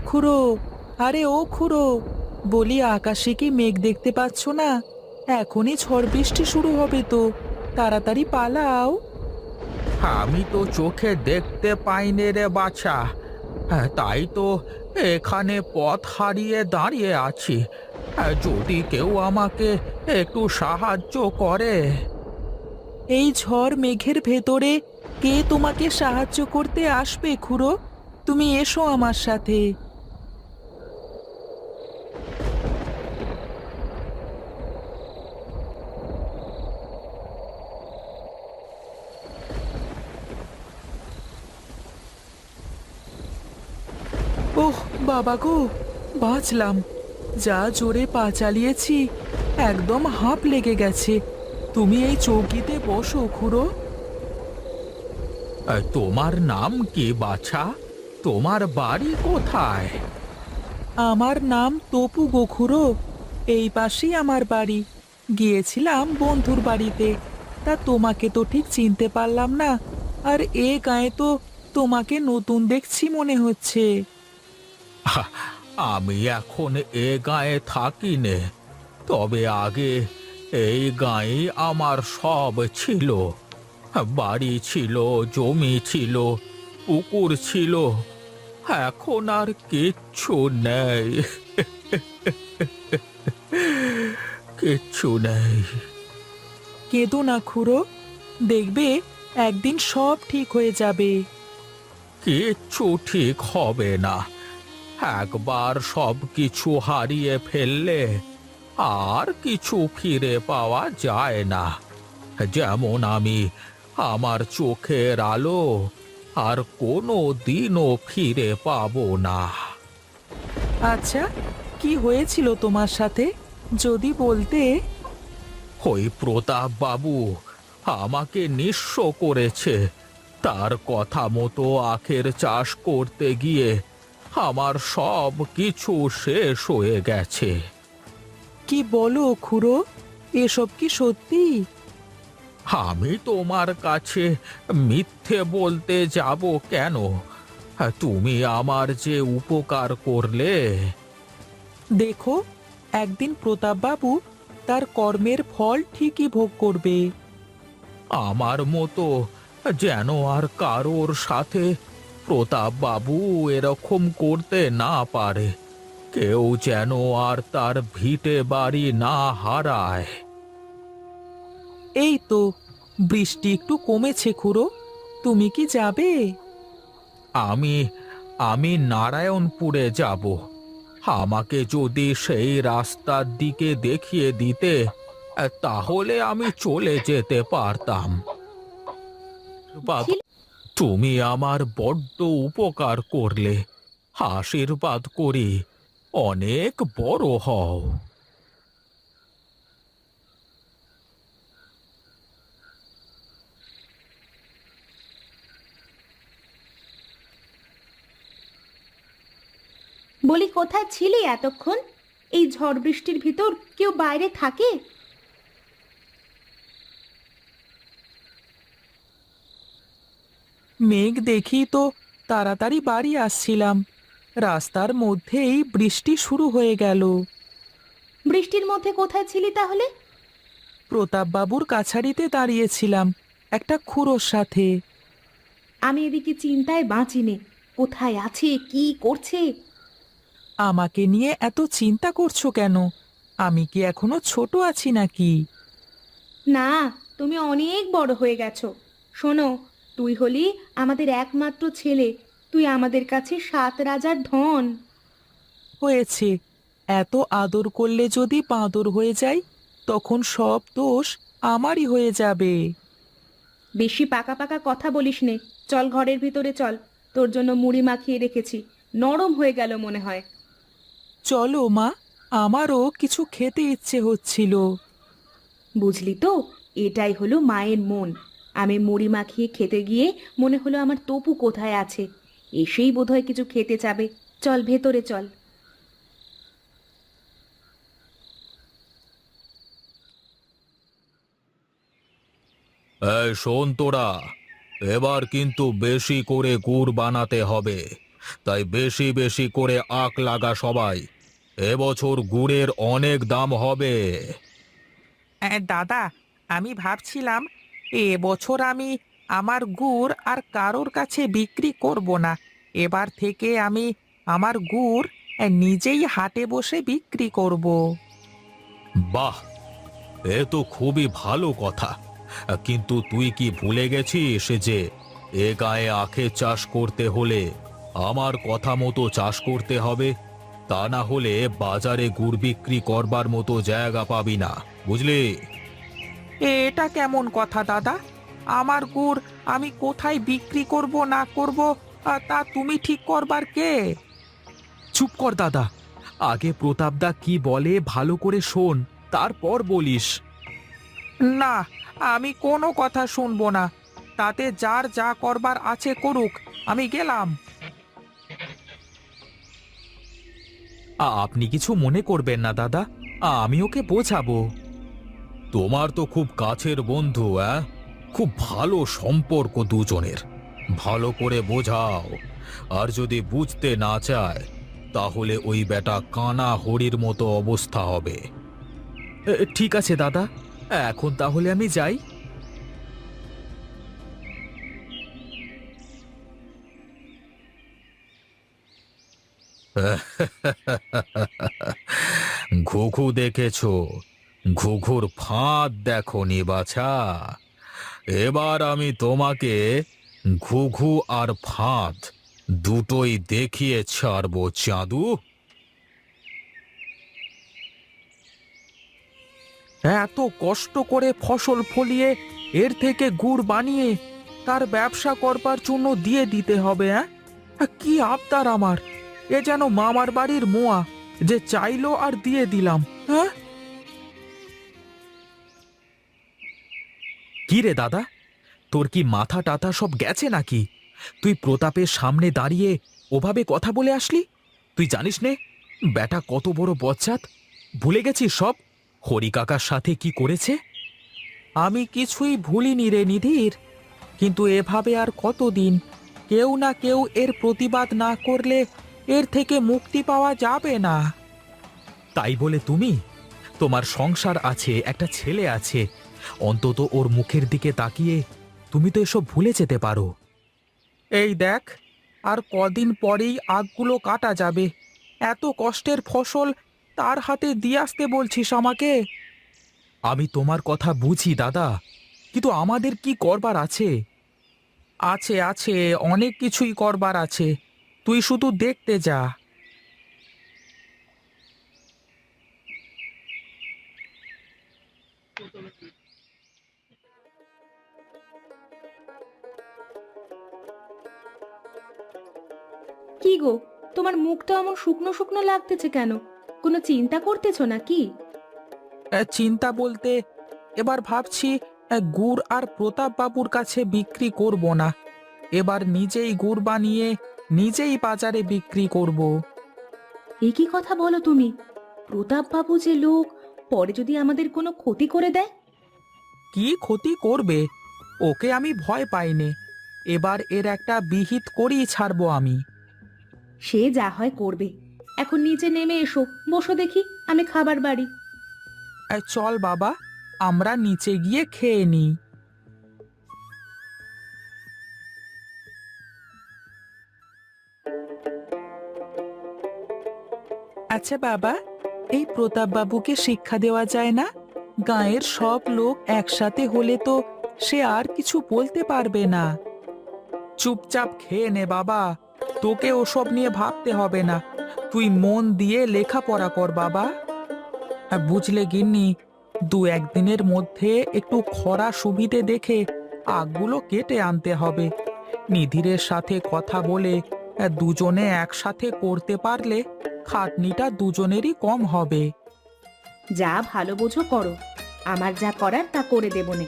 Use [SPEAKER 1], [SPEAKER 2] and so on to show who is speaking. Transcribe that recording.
[SPEAKER 1] খুড়ো, আরে ও খুড়ো, বলি আকাশে কি মেঘ দেখতে পাচ্ছ না? এখনই ঝড় বৃষ্টি শুরু হবে তো, তাড়াতাড়ি পালাও।
[SPEAKER 2] আমি তো চোখে দেখতে পাইনে রে বাছা। তাই তো এখানে পথ হারিয়ে দাঁড়িয়ে আছি। যদি কেউ আমাকে একটু সাহায্য করে।
[SPEAKER 1] এই ঝড় মেঘের ভেতরে কে তোমাকে সাহায্য করতে আসবে খুড়ো? তুমি এসো আমার সাথে। ওহ বাবা গো, বাঁচলাম। যা জোরে পা চালিয়েছি, একদম হাঁপ লেগে গেছে। তুমি এই চৌকিতে বসো খুড়ো।
[SPEAKER 2] তোমার নাম কি বাছা? তোমার বাড়ি কোথায়?
[SPEAKER 1] আমার নাম তপু গো খুড়ো, এই পাশেই আমার বাড়ি। গিয়েছিলাম বন্ধুর বাড়িতে, তা তোমাকে তো ঠিক চিনতে পারলাম না। আর এ গায়ে তো তোমাকে নতুন দেখছি মনে হচ্ছে।
[SPEAKER 2] আহা, আমি এখন এ গাঁয়ে থাকি নে। তবে আগে এই গাঁয়ে আমার সব ছিল। বাড়ি ছিল, জমি ছিল, পুকুর ছিল। এখন আর কিচ্ছু নেই। কিচ্ছু নেই।
[SPEAKER 1] কেঁদো না খুড়ো, দেখবে একদিন সব ঠিক হয়ে যাবে।
[SPEAKER 2] কিচ্ছু ঠিক হবে না। একবার সব কিছু হারিয়ে ফেললে আর কিছু ফিরে পাওয়া যায় না। যেমন আমি আমার চোখের আলো আর কোনো দিনও ফিরে পাবো না।
[SPEAKER 1] আচ্ছা, কি হয়েছিল তোমার সাথে, যদি বলতে?
[SPEAKER 2] ওই প্রতাপ বাবু আমাকে নিঃস্ব করেছে। তার কথা মতো আখের চাষ করতে গিয়ে আমার সব কিছু শেষ হয়ে গেছে।
[SPEAKER 1] কি বলো খুড়ো, এসব কি সত্যি?
[SPEAKER 2] আমি তোমার কাছে মিথ্যে বলতে যাব কেন? তুমি আমার যে উপকার করলে।
[SPEAKER 1] দেখো, একদিন প্রতাপবাবু তার কর্মের ফল ঠিকই ভোগ করবে।
[SPEAKER 2] আমার মতো যেন আর কারোর সাথে প্রতাপ বাবু এরকম করতে না পারে। কেউ যেন আর তার ভিটে বাড়ি না হারায়।
[SPEAKER 1] এই তো বৃষ্টি একটু কমেছে খুড়ো, তুমি কি যাবে?
[SPEAKER 2] আমি আমি নারায়ণপুরে যাব। আমাকে যদি সেই রাস্তার দিকে দেখিয়ে দিতে, তাহলে আমি চলে যেতে পারতাম।
[SPEAKER 3] ছিল।
[SPEAKER 2] তুমি আমার বড্ড উপকার করলে। আশীর্বাদ করি অনেক বড় হও।
[SPEAKER 3] বলি, কোথায় ছিলি এতক্ষণ? এই ঝড় বৃষ্টির ভিতর কেউ বাইরে থাকে?
[SPEAKER 1] মেঘ দেখি তো তাড়াতাড়ি বাড়ি আসছিলাম, রাস্তার মধ্যেই বৃষ্টি শুরু হয়ে গেল।
[SPEAKER 3] বৃষ্টির মধ্যে কোথায় ছিলি তাহলে?
[SPEAKER 1] প্রতাপবাবুর কাছারিতে দাঁড়িয়েছিলাম একটা খুড়োর সাথে।
[SPEAKER 3] আমি এদিকে চিন্তায় বাঁচিনে, কোথায় আছে, কি করছে।
[SPEAKER 1] আমাকে নিয়ে এত চিন্তা করছো কেন? আমি কি এখনো ছোট আছি নাকি?
[SPEAKER 3] না, তুমি অনেক বড় হয়ে গেছো। শোনো, তুই হলি আমাদের একমাত্র ছেলে। তুই আমাদের কাছে 7 রাজার ধন।
[SPEAKER 1] হয়েছে, এত আদর করলে যদি বাঁদর হয়ে যাই, তখন সব দোষ আমারই হয়ে যাবে।
[SPEAKER 3] বেশি পাকা পাকা কথা বলিস নে। চল ঘরের ভিতরে চল, তোর জন্য মুড়ি মাখিয়ে রেখেছি। নরম হয়ে গেল মনে হয়।
[SPEAKER 1] চলো মা, আমারও কিছু খেতে ইচ্ছে হচ্ছিল।
[SPEAKER 3] বুঝলি তো, এটাই হলো মায়ের মন। আমি মুড়ি মাখিয়ে খেতে গিয়ে মনে হলো আমার তপু কোথায় আছে। এসেই বোধহয় কিছু খেতে চাবে। চল ভেতরে চল।
[SPEAKER 2] এই শোন তোরা, এবার কিন্তু বেশি করে গুড় বানাতে হবে। তাই বেশি বেশি করে আঁক লাগা সবাই। এবছর গুড়ের অনেক দাম হবে।
[SPEAKER 1] দাদা, আমি ভাবছিলাম এবছর আমি আমার গুড় আর কারোর কাছে বিক্রি করব না। এবার থেকে আমি আমার গুড় নিজেই হাটে বসে বিক্রি করব।
[SPEAKER 2] বাহ, এ তো খুবই ভালো কথা। কিন্তু তুই কি ভুলে গেছিস যে এ গায়ে আখের চাষ করতে হলে আমার কথা মতো চাষ করতে হবে? তা না হলে বাজারে গুড় বিক্রি করবার মতো জায়গা পাবি না, বুঝলি?
[SPEAKER 1] এটা কেমন কথা দাদা? আমার গুড় আমি কোথায় বিক্রি করব না করব তা তুমি ঠিক করবার কে?
[SPEAKER 2] চুপ কর দাদা, আগে প্রতাপদা কি বলে ভালো করে শোন, তারপর বলিস।
[SPEAKER 1] না, আমি কোনো কথা শুনবো না। তাতে যার যা করবার আছে করুক, আমি গেলাম।
[SPEAKER 2] আপনি কিছু মনে করবেন না দাদা, আমি ওকে বোঝাবো। তোমার তো খুব কাছের বন্ধু, খুব ভালো সম্পর্ক দুজনের। ভালো করে বোঝাও। আর যদি বুঝতে না চায় তাহলে ওই বেটা কানা হরির মতো অবস্থা হবে। ঠিক আছে দাদা, এখন তাহলে আমি যাই। ঘুঘু দেখেছো? ঘুঘুর ফাঁদ দেখোনি বাছা? এবার আমি তোমাকে ঘুঘু আর ফাঁদ দুটোই দেখিয়ে ছাড়বো চাঁদু।
[SPEAKER 1] এত কষ্ট করে ফসল ফলিয়ে এর থেকে গুড় বানিয়ে তার ব্যবসা করবার জন্য দিয়ে দিতে হবে? কি আবদার আমার! এ যেন মামার বাড়ির মোয়া, যে চাইলো আর দিয়ে দিলাম। হ্যাঁ,
[SPEAKER 2] কি রে দাদা, তোর কি মাথা টাথা সব গেছে নাকি? তুই প্রতাপের সামনে দাঁড়িয়ে ওভাবে কথা বলে আসলি? তুই জানিস নে বেটা কত বড় বজ্জাত? ভুলে গেছিস সব? হরি কাকার সাথে কি করেছে?
[SPEAKER 1] আমি কিছুই ভুলিনি রে নিধির, কিন্তু এভাবে আর কতদিন? কেউ না কেউ এর প্রতিবাদ না করলে এর থেকে মুক্তি পাওয়া যাবে না।
[SPEAKER 2] তাই বলে তুমি? তোমার সংসার আছে, একটা ছেলে আছে, অন্তত ওর মুখের দিকে তাকিয়ে তুমি তো এসব ভুলে যেতে পারো।
[SPEAKER 1] এই দেখ, আর কদিন পরেই আগগুলো কাটা যাবে। এত কষ্টের ফসল তার হাতে দিয়ে আসতে বলছিস আমাকে?
[SPEAKER 2] আমি তোমার কথা বুঝি দাদা, কিন্তু আমাদের কি করবার আছে?
[SPEAKER 1] আছে আছে, অনেক কিছুই করবার আছে। তুই শুধু দেখতে যা।
[SPEAKER 3] কি গো, তোমার মুখটা এমন শুকনো শুকনো লাগতেছে কেন? কোনো চিন্তা করতেছো নাকি?
[SPEAKER 1] চিন্তা বলতে এবার ভাবছি গুড় আর প্রতাপ বাবুর কাছে বিক্রি করব না। এবার নিজেই গুড় বানিয়ে নিজেই বাজারে বিক্রি করব।
[SPEAKER 3] এ কি কথা বলো তুমি? প্রতাপ বাবু যে লোক, পরে যদি আমাদের কোনো ক্ষতি করে দেয়?
[SPEAKER 1] কি ক্ষতি করবে? ওকে আমি ভয় পাইনে। এবার এর একটা বিহিত করেই ছাড়বো আমি।
[SPEAKER 3] সে যা হয় করবে। এখন নিচে নেমে এসো, বসো দেখি, আমি খাবার বাড়ি।
[SPEAKER 1] চল বাবা, আমরা নিচে গিয়ে খেয়ে নিই। আচ্ছা বাবা, এই প্রতাপ বাবুকে শিক্ষা দেওয়া যায় না? গাঁয়ের সব লোক একসাথে হলে তো সে আর কিছু বলতে পারবে না। চুপচাপ খেয়ে নে বাবা, তোকে ওসব নিয়ে ভাবতে হবে না। তুই মন দিয়ে লেখাপড়া কর বাবা। বুঝলে গিন্নি, দু একদিনের মধ্যে একটু খরা সুবিধে দেখে আগগুলো কেটে আনতে হবে। নিধিরের সাথে কথা বলে দুজনে একসাথে করতে পারলে খাটনিটা দুজনেরই কম হবে।
[SPEAKER 3] যা ভালো বোঝো করো, আমার যা করার তা করে দেবনে।